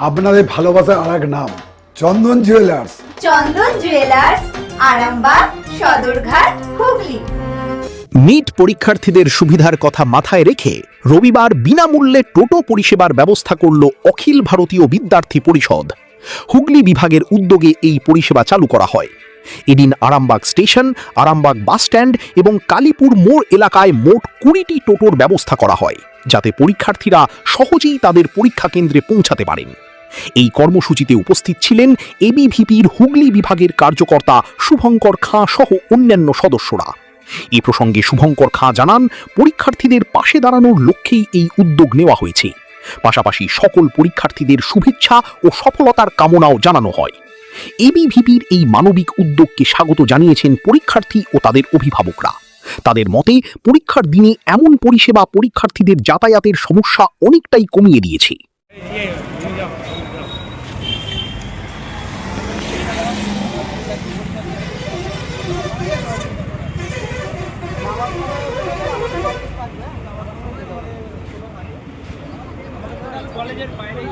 আপনাদের ভালোবাসার আর এক নাম চন্দন জুয়েলার্স। চন্দন জুয়েলার্স, আরামবাগ, সদরঘাট, হুগলি। নিট পরীক্ষার্থীদের সুবিধার কথা মাথায় রেখে রবিবার বিনামূল্যে টোটো পরিষেবার ব্যবস্থা করল অখিল ভারতীয় বিদ্যার্থী পরিষদ। হুগলি বিভাগের উদ্যোগে এই পরিষেবা চালু করা হয়। এদিন আরামবাগ স্টেশন, আরামবাগ বাসস্ট্যান্ড এবং কালীপুর মোড় এলাকায় মোট 20টি টোটোর ব্যবস্থা করা হয়, যাতে পরীক্ষার্থীরা সহজেই তাদের পরীক্ষা কেন্দ্রে পৌঁছাতে পারেন। এই কর্মসূচিতে উপস্থিত ছিলেন এবিভিপির হুগলি বিভাগের কার্যকর্তা শুভঙ্কর খাঁ সহ অন্যান্য সদস্যরা। এ প্রসঙ্গে শুভঙ্কর খাঁ জানান, পরীক্ষার্থীদের পাশে দাঁড়ানোর লক্ষ্যেই এই উদ্যোগ নেওয়া হয়েছে। পাশাপাশি সকল পরীক্ষার্থীদের শুভেচ্ছা ও সফলতার কামনাও জানানো হয়। এবিভিপির এই মানবিক উদ্যোগকে স্বাগত জানিয়েছেন পরীক্ষার্থী ও তাদের অভিভাবকরা। তাদের মতে, পরীক্ষার দিনে এমন পরিষেবা পরীক্ষার্থীদের যাতায়াতের সমস্যা অনেকটাই কমিয়ে দিয়েছে। কলেজের বাইরেই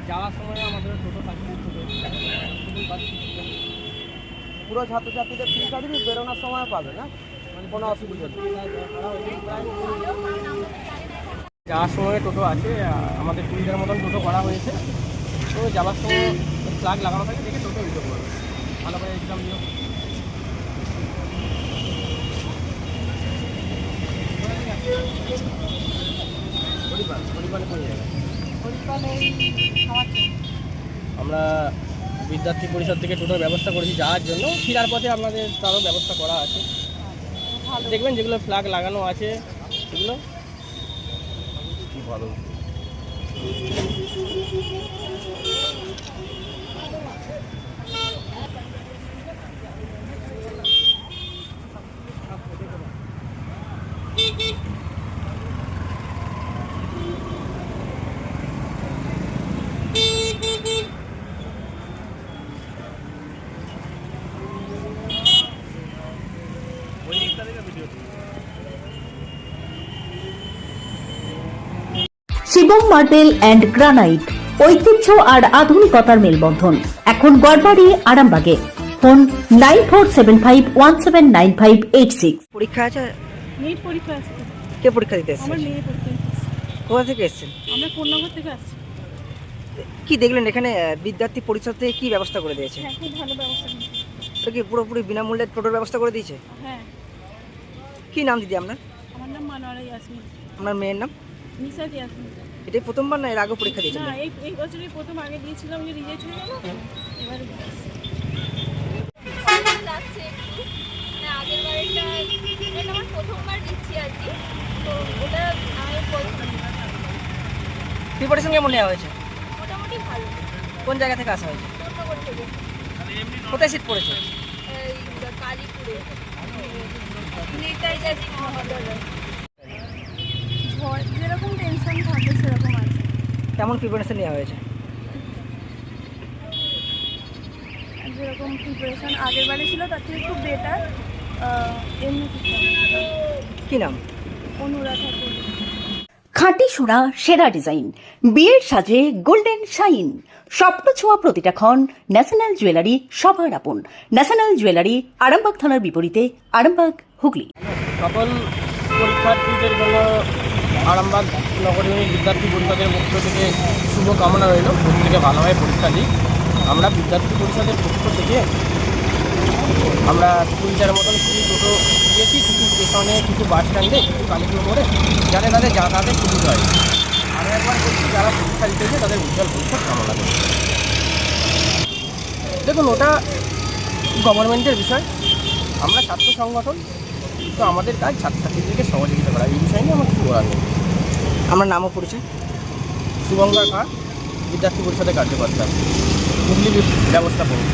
যাওয়ার সময় আমাদের টোটো থাকে, পুরো ছাত্রছাত্রীদের ফিস দিবি, বেরোনোর সময় পাবে না, মানে কোনো অসুবিধা নেই। যাওয়ার সময় টোটো আছে, আমাদের 20টার মতন টোটো করা হয়েছে। তো যাওয়ার সময় ফ্ল্যাগ লাগানো থাকে, দেখে টোটো উঠে পড়বে, ভালো করে এক্সাম দিও। আমরা বিদ্যার্থী পরিষদ থেকে টোটোর ব্যবস্থা করেছি যাওয়ার জন্য। ফেরার পথে আপনাদের তারও ব্যবস্থা করা আছে, দেখবেন যেগুলো ফ্ল্যাগ লাগানো আছে সেগুলো ভালো। শিবম মার্বেল অ্যান্ড গ্রানাইট, ঐতিহ্য আর আধুনিকতার মেলবন্ধন, এখন গড়বাড়ি, আরামবাগে। ফোন 9475179586। পরীক্ষা আছে? নিট পরীক্ষা আছে। কে পরীক্ষা দিতে এসেছে? আমার মেয়ে পরীক্ষা দিতে এসেছে। কোথা থেকে এসেছেন? আমরা কোন্নগর থেকে আসছি। কি দেখলেন এখানে বিদ্যার্থী পরিষদ থেকে কি ব্যবস্থা করে দিয়েছে? হ্যাঁ, খুব ভালো ব্যবস্থা নিয়েছে। এটা কি পুরোপুরি বিনামূল্যে টোটোর ব্যবস্থা করে দিয়েছে? হ্যাঁ। কি নাম দিদি আপনার? আমার নাম মানোয়ারা ইয়াসমিন। আপনার মেয়ের নাম? নিশাদ ইয়াসমিন। এটাই প্রথমবার না এর আগে পরীক্ষা দিয়েছেন? না, এই বছরই প্রথম। আগে দিয়েছিলাম, যে রিজেক্ট হয়ে গেল, এবারে দিয়েছি। লাগছে একটু, মানে আগের বারেরটা এটা আমার প্রথমবার দিচ্ছি আর কি, তো ওটা আমি প্রিপারেশন কেমন নেওয়া হয়েছে? মোটামুটি ভালো। কোন জায়গা থেকে আসা হয়েছে? কোন্নগর থেকে। কোথায় সিট পড়েছে? এই কালীপুরে, নেতাজি মহাবিদ্যালয়। যেরকম টেনশন থাকে সেরকম আছে। কেমন প্রিপারেশন নেওয়া হয়েছে? যেরকম প্রিপারেশন আগের বারে ছিল তার থেকে একটু বেটার। এমনি কি নাম? অনুরাধা ঠাকুর। খাঁটি সোনা, সেরা ডিজাইন, বিয়ের সাজে গোল্ডেন শাইন। স্বপ্ন ছোঁয়া প্রতিটা ক্ষণ ন্যাশনাল জুয়েলারি সবার আপন। ন্যাশনাল জুয়েলারি, আরামবাগ থানার বিপরীতে, আরামবাগ, হুগলি। সকল পরীক্ষার্থীদের জন্য আরামবাগ নগরীয় বিদ্যার্থী পরিষদের পক্ষ থেকে শুভ কামনা রইল, প্রত্যেকে ভালোভাবে পরীক্ষা দিই। আমরা বিদ্যার্থী পরিষদের পক্ষ থেকে আমরা 20টার মতন কিছু টোটো দিয়েছি, কিছু স্টেশনে, কিছু বাস স্ট্যান্ডে, কিছু কালীপুর মোড়ে, যাতে তাদের যাতায়াতের সুবিধা হয়। আরও একবার বলছি, যারা পরীক্ষা দিতেছে তাদের উজ্জ্বল ভবিষ্যৎ কামনা করি। দেখুন, ওটা গভর্নমেন্টের বিষয়। আমরা ছাত্র সংগঠন, তো আমাদের কাজ ছাত্রছাত্রীদেরকে সহযোগিতা করা। এই বিষয় নিয়ে আমার কিছু বলার নেই। আমার নামও পরিচয়? শুভঙ্কর খাঁ, বিদ্যার্থী পরিষদের কার্যকর্তা। হুগলি ব্যবস্থা করুন।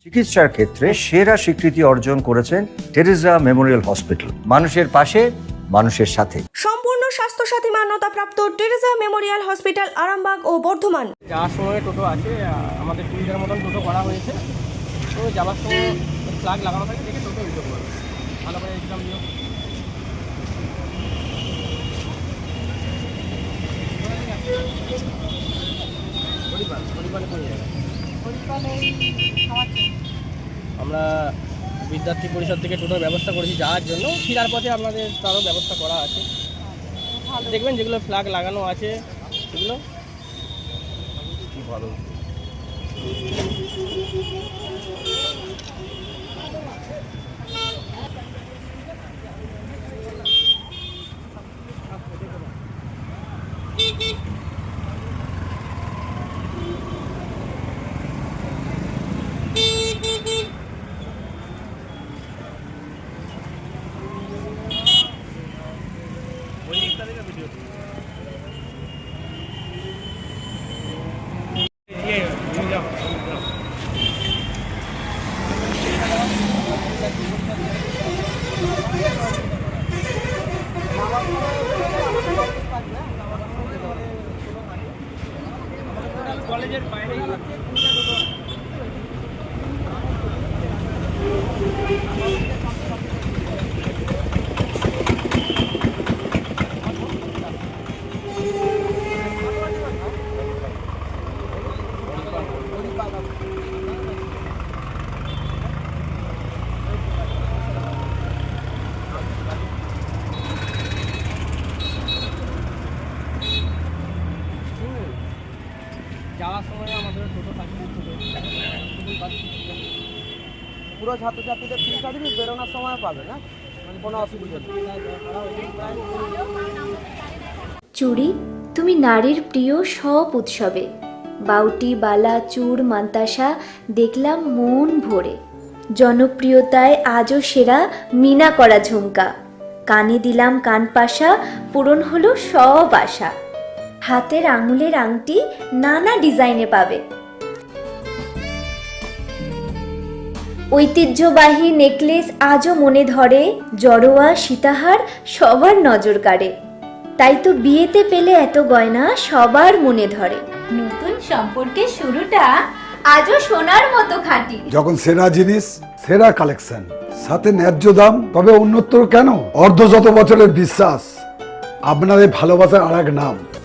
চিকিৎসার ক্ষেত্রে সেরা স্বীকৃতি অর্জন করেছেন টেরেজা মেমোরিয়াল হসপিটাল। মানুষের পাশে, মানুষের সাথে। সম্পূর্ণ স্বাস্থ্যসাথী মান্যতাপ্রাপ্ত টেরেজা মেমোরিয়াল হসপিটাল আরামবাগ ও বর্ধমান। যাওয়ার সময় টোটো আছে, আমাদের 20টার মতন টোটো করা হয়েছে। তো যাওয়ার সময় ফ্ল্যাগ লাগানো থাকে, দেখে টোটো উদ্যোগ করবে, ভালো করে এক্সাম দিও। আমরা বিদ্যার্থী পরিষদ থেকে টোটোর ব্যবস্থা করেছি যাওয়ার জন্য। ফেরার পথে আপনাদের তারও ব্যবস্থা করা আছে, দেখবেন যেগুলো ফ্ল্যাগ লাগানো আছে সেগুলো ভালো। কলেজের বাইরে যাওয়ার সময় আমাদের টোটো থাকে, পুরো ছাত্রছাত্রীদের 3 সার্টিফিকেট বেরোনোর সময় পাবে না, মানে কোনো অসুবিধা নেই। চুড়ি, তুমি নারীর প্রিয় সব উৎসবে, বাউটি, বালা, চূড়, মান্তাসা দেখলাম মন ভরে। জনপ্রিয়তায় আজও সেরা মিনা করা ঝুমকা, কানে দিলাম কানপাশা, পূরণ হলো সব আশা। হাতের আঙুলের আংটি নানা ডিজাইনে পাবে, ঐতিহ্যবাহী নেকলেস আজও মনে ধরে, জড়োয়া সীতাহার সবার নজর কাড়ে। তাই তো বিয়েতে পেলে এত গয়না সবার মনে ধরে। নতুন সম্পর্কের শুরুটা আজও সোনার মতো খাঁটি। যখন সেরা জিনিস, সেরা কালেকশন, সাথে ন্যায্য দাম, তবে উন্নতর কেন? অর্ধশত বছরের বিশ্বাস, আপনাদের ভালোবাসার আর এক নাম